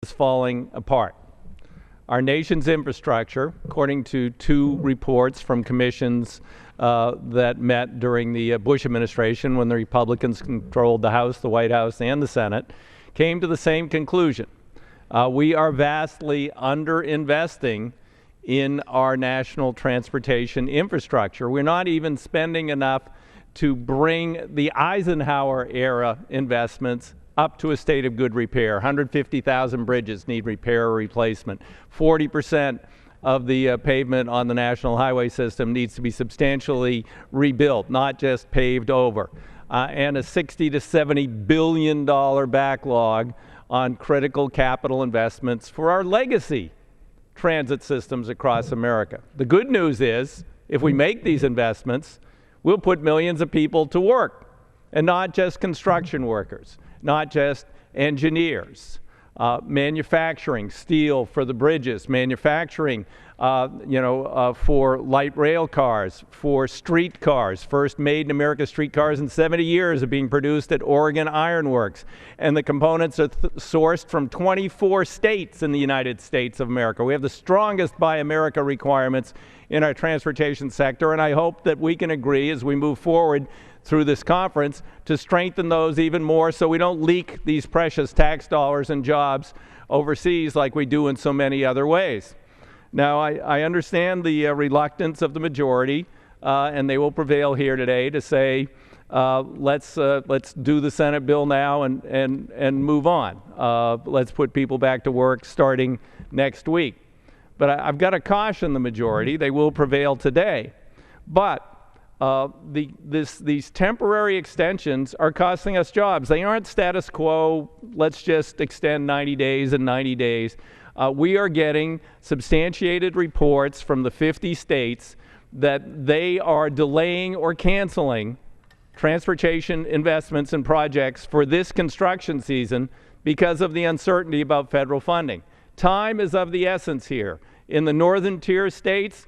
is falling apart. Our nation's infrastructure, according to two reports from commissions that met during the Bush administration when the Republicans controlled the House, the White House, and the Senate, came to the same conclusion. We are vastly underinvesting in our national transportation infrastructure. We're not even spending enough to bring the Eisenhower-era investments up to a state of good repair. 150,000 bridges need repair or replacement. 40% of the pavement on the national highway system needs to be substantially rebuilt, not just paved over. And a $60 to $70 billion backlog on critical capital investments for our legacy transit systems across America. The good news is, if we make these investments, we'll put millions of people to work, and not just construction workers, not just engineers, manufacturing steel for the bridges, manufacturing for light rail cars, for street cars. First made in America streetcars in 70 years are being produced at Oregon Iron Works, and the components are sourced from 24 states in the United States of America. We have the strongest Buy America requirements in our transportation sector, and I hope that we can agree as we move forward through this conference to strengthen those even more so we don't leak these precious tax dollars and jobs overseas like we do in so many other ways. Now, I understand the reluctance of the majority, and they will prevail here today to say, let's do the Senate bill now and move on. Let's put people back to work starting next week. But I've got to caution the majority. They will prevail today. But these temporary extensions are costing us jobs. They aren't status quo, let's just extend 90 days and 90 days. We are getting substantiated reports from the 50 states that they are delaying or canceling transportation investments and projects for this construction season because of the uncertainty about federal funding. Time is of the essence here. In the northern tier states,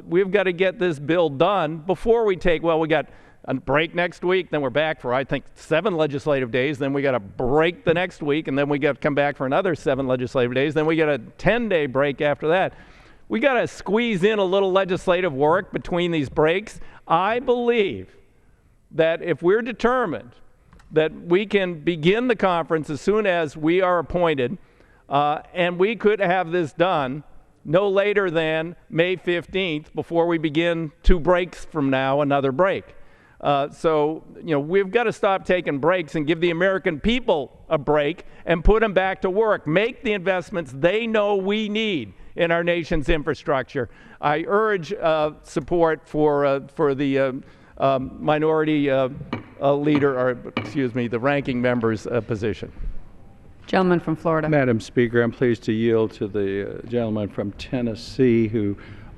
we've got to get this bill done before we we got a break next week, then we're back for, I think, 7 legislative days, then we got a break the next week, and then we got to come back for another 7 legislative days, then we got a 10-day break after that. We got to squeeze in a little legislative work between these breaks. I believe that if we're determined that we can begin the conference as soon as we are appointed, and we could have this done no later than May 15th before we begin 2 breaks from now, another break. So we've got to stop taking breaks and give the American people a break and put them back to work. Make the investments they know we need in our nation's infrastructure. I urge support for the minority leader, or excuse me, the ranking member's position. Gentleman from Florida. Madam Speaker, I'm pleased to yield to the gentleman from Tennessee who